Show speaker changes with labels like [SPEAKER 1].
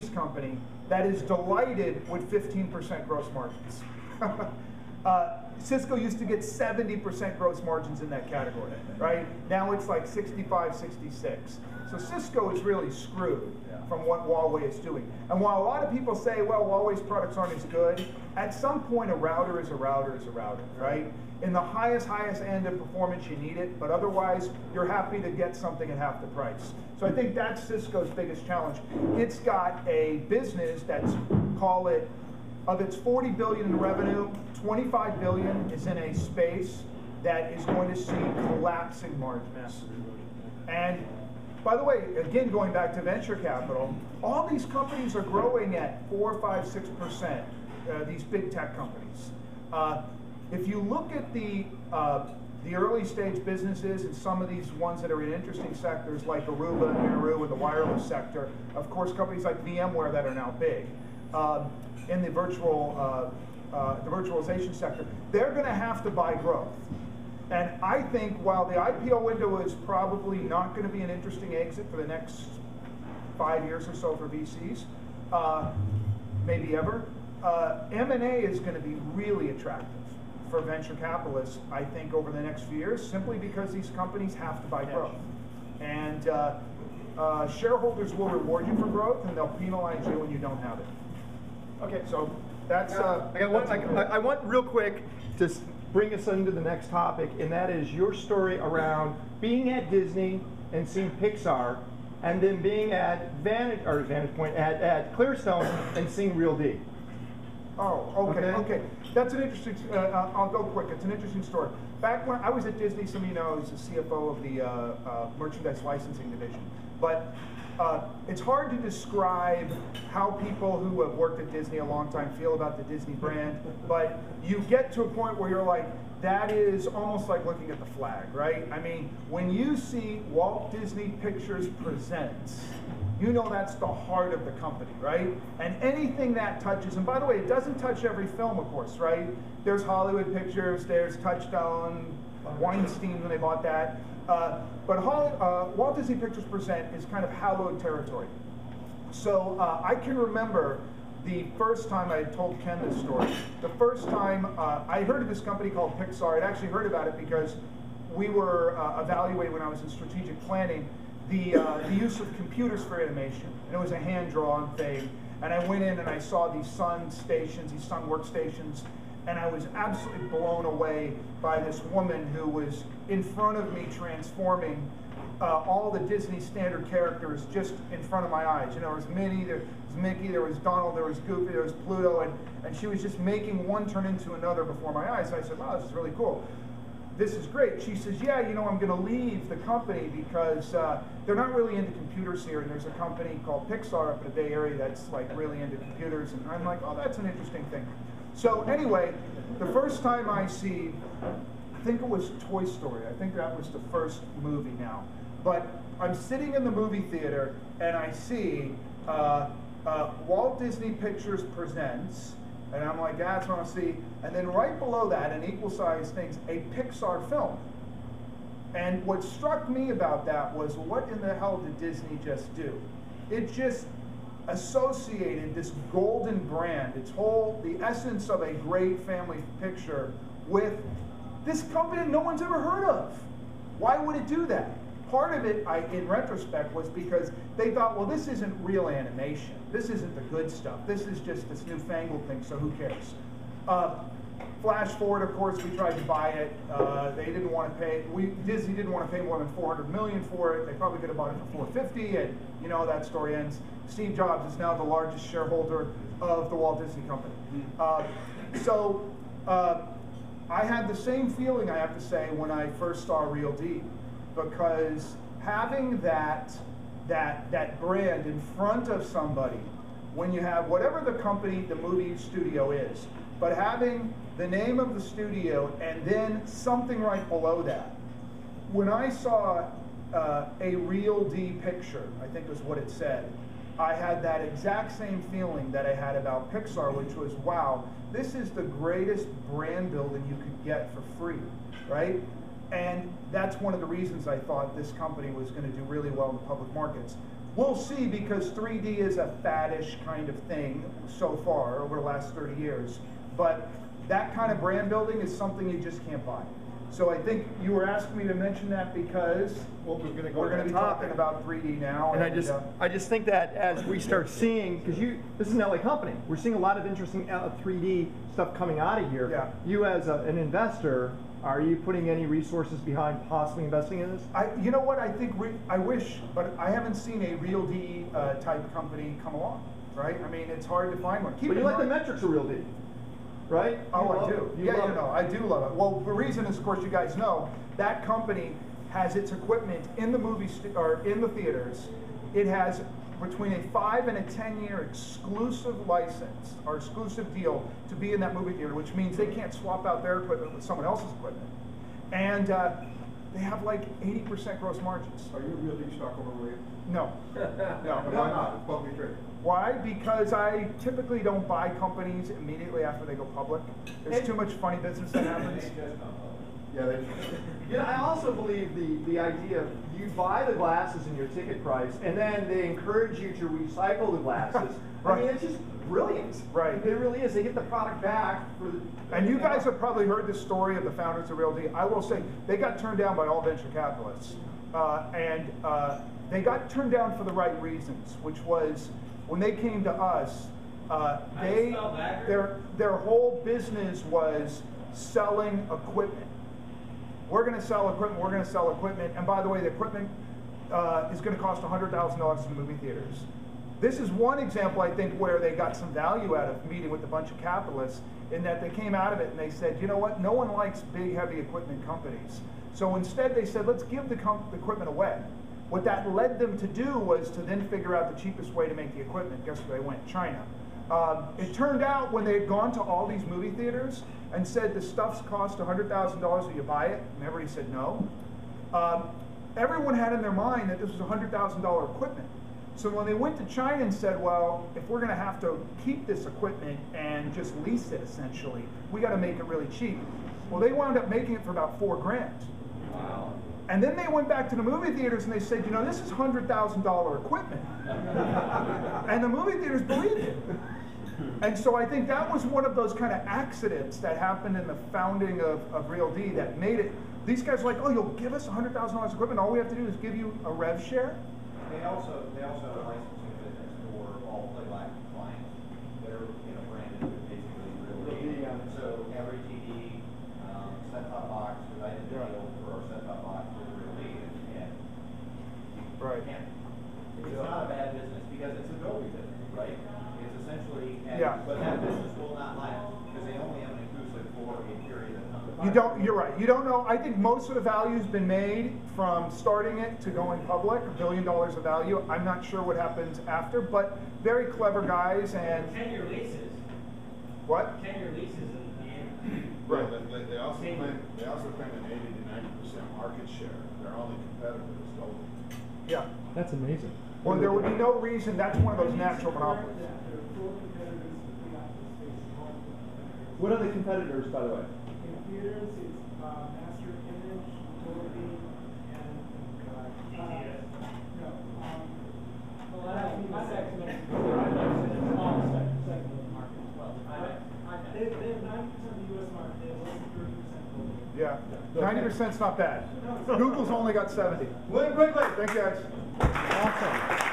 [SPEAKER 1] company that is delighted with 15% gross margins. Cisco used to get 70% gross margins in that category, right? Now it's like 65, 66. So Cisco is really screwed from what Huawei is doing. And while a lot of people say, well, Huawei's products aren't as good, at some point a router is a router is a router, right? In the highest end of performance, you need it, but otherwise, you're happy to get something at half the price. So I think that's Cisco's biggest challenge. It's got a business that's, call it, of its 40 billion in revenue, 25 billion is in a space that is going to see collapsing margins. And by the way, again, going back to venture capital, all these companies are growing at 4, 5, 6%, these big tech companies. If you look at the early stage businesses and some of these ones that are in interesting sectors like Aruba and Meru in the wireless sector, of course companies like VMware that are now big, in the virtualization sector, they're going to have to buy growth. And I think while the IPO window is probably not going to be an interesting exit for the next 5 years or so for VCs, maybe ever, M&A is going to be really attractive for venture capitalists, I think, over the next few years, simply because these companies have to buy growth. And shareholders will reward you for growth, and they'll penalize you when you don't have it. Okay, so that's...
[SPEAKER 2] I want real quick to bring us into the next topic, and that is your story around being at Disney and seeing Pixar, and then being at Vantage Point at Clearstone and seeing Real D.
[SPEAKER 1] Oh, okay. That's an interesting, I'll go quick. It's an interesting story. Back when I was at Disney, some of you know I was the CFO of the merchandise licensing division. But it's hard to describe how people who have worked at Disney a long time feel about the Disney brand, but you get to a point where you're like, that is almost like looking at the flag, right? I mean, when you see Walt Disney Pictures Presents, you know that's the heart of the company, right? And anything that touches, and by the way, it doesn't touch every film, of course, right? There's Hollywood Pictures, there's Touchstone, Weinstein when they bought that. But Walt Disney Pictures Present is kind of hallowed territory. So I can remember the first time I had told Ken this story. The first time I heard of this company called Pixar. I'd actually heard about it because we were evaluating when I was in strategic planning the use of computers for animation. And it was a hand-drawn thing. And I went in and I saw these Sun stations, these Sun workstations, and I was absolutely blown away by this woman who was in front of me transforming all the Disney standard characters just in front of my eyes. You know, there was Minnie, there was Mickey, there was Donald, there was Goofy, there was Pluto, and she was just making one turn into another before my eyes. So I said, wow, this is really cool. This is great. She says, yeah, you know, I'm going to leave the company because they're not really into computers here, and there's a company called Pixar up in the Bay Area that's like really into computers, and I'm like, oh, that's an interesting thing. So anyway, the first time I see, I think it was Toy Story. I think that was the first movie now. But I'm sitting in the movie theater and I see Walt Disney Pictures Presents, and I'm like, that's what I see. And then right below that, in equal-sized things, a Pixar film. And what struck me about that was, what in the hell did Disney just do? It just associated this golden brand, the essence of a great family picture, with this company no one's ever heard of. Why would it do that? Part of it, in retrospect, was because they thought, well, this isn't real animation. This isn't the good stuff. This is just this newfangled thing, so who cares? Flash forward, of course, we tried to buy it. They didn't want to pay. Disney didn't want to pay more than $400 million for it. They probably could have bought it for $450, and you know how that story ends. Steve Jobs is now the largest shareholder of the Walt Disney Company. I had the same feeling, I have to say, when I first saw Real D, because having that brand in front of somebody, when you have whatever the company, the movie studio is, but having the name of the studio and then something right below that. When I saw a Real D picture, I think was what it said, I had that exact same feeling that I had about Pixar, which was, wow, this is the greatest brand building you could get for free, right? And that's one of the reasons I thought this company was going to do really well in the public markets. We'll see, because 3D is a faddish kind of thing so far over the last 30 years. But that kind of brand building is something you just can't buy. So I think you were asking me to mention that because we're going to be talking about 3D now.
[SPEAKER 2] And I just think that as we start seeing, because this is an LA company, we're seeing a lot of interesting 3D stuff coming out of here.
[SPEAKER 1] Yeah.
[SPEAKER 2] You as an investor, are you putting any resources behind possibly investing in this?
[SPEAKER 1] You know what, I think, I wish, but I haven't seen a Real D type company come along, right? I mean, it's hard to find one.
[SPEAKER 2] But you like the metrics of Real D, right?
[SPEAKER 1] Oh, I do. Yeah, I do love it. Well, the reason is, of course, you guys know, that company has its equipment in the or in the theaters. It has between a 5 and a 10-year exclusive license or exclusive deal to be in that movie theater, which means they can't swap out their equipment with someone else's equipment. And they have like 80% gross margins.
[SPEAKER 3] Are you a Real D stockholder, William?
[SPEAKER 1] No. No.
[SPEAKER 3] Why not? It's publicly traded.
[SPEAKER 1] Why? Because I typically don't buy companies immediately after they go public. There's too much funny business that happens.
[SPEAKER 3] Yeah, they
[SPEAKER 2] Yeah, I also believe the idea of you buy the glasses in your ticket price, and then they encourage you to recycle the glasses.
[SPEAKER 1] Right.
[SPEAKER 2] I mean, it's just brilliant.
[SPEAKER 1] Right.
[SPEAKER 2] It really is. They get the product back.
[SPEAKER 1] And you guys have probably heard the story of the founders of Real D. I will say, they got turned down by all venture capitalists. They got turned down for the right reasons, which was, when they came to us, their whole business was selling equipment. We're going to sell equipment, we're going to sell equipment, and by the way, the equipment is going to cost $100,000 in the movie theaters. This is one example, I think, where they got some value out of meeting with a bunch of capitalists, in that they came out of it and they said, you know what, no one likes big, heavy equipment companies. So instead they said, let's give the equipment away. What that led them to do was to then figure out the cheapest way to make the equipment. Guess where they went? China. It turned out, when they had gone to all these movie theaters and said the stuff's cost $100,000, will you buy it? And everybody said no. Everyone had in their mind that this was $100,000 equipment. So when they went to China and said, well, if we're going to have to keep this equipment and just lease it, essentially, we got to make it really cheap. Well, they wound up making it for about $4 grand.
[SPEAKER 4] Wow.
[SPEAKER 1] And then they went back to the movie theaters and they said, you know, this is $100,000 equipment. And the movie theaters believed it. And so I think that was one of those kind of accidents that happened in the founding of Real D that made it. These guys were like, oh, you'll give us $100,000 equipment, all we have to do is give you a rev share?
[SPEAKER 4] They also have a licensing business for all Playback clients. They're branded with basically Real D. So every TV, set-top box, because I did the deal for our set-top box with Real D, and
[SPEAKER 1] Right.
[SPEAKER 4] it's not a bad business because it's a Dolby business, right? It's essentially, but that business will not last because they only have an exclusive for a period of time.
[SPEAKER 1] You're right. You don't know. I think most of the value's been made from starting it to going public, $1 billion of value. I'm not sure what happens after, but very clever guys and
[SPEAKER 5] 10-year leases.
[SPEAKER 1] What?
[SPEAKER 5] 10-year leases in the end.
[SPEAKER 1] Right.
[SPEAKER 3] They also claim an 80 to 90% market share. Their only competitor is Dolby.
[SPEAKER 1] Yeah.
[SPEAKER 2] That's amazing.
[SPEAKER 1] Well, there would be no reason. That's one of those natural monopolies.
[SPEAKER 2] What are the competitors, by the way?
[SPEAKER 6] In theaters, it's Master Image, Dolby, and no. Well, I don't mean the second small segment of the market as well. They have 90% of the U.S. market. They have less than 30% globally.
[SPEAKER 1] Yeah, 90%'s not bad. Google's only got 70.
[SPEAKER 2] William Quigley.
[SPEAKER 1] Thank you, guys.
[SPEAKER 2] Awesome.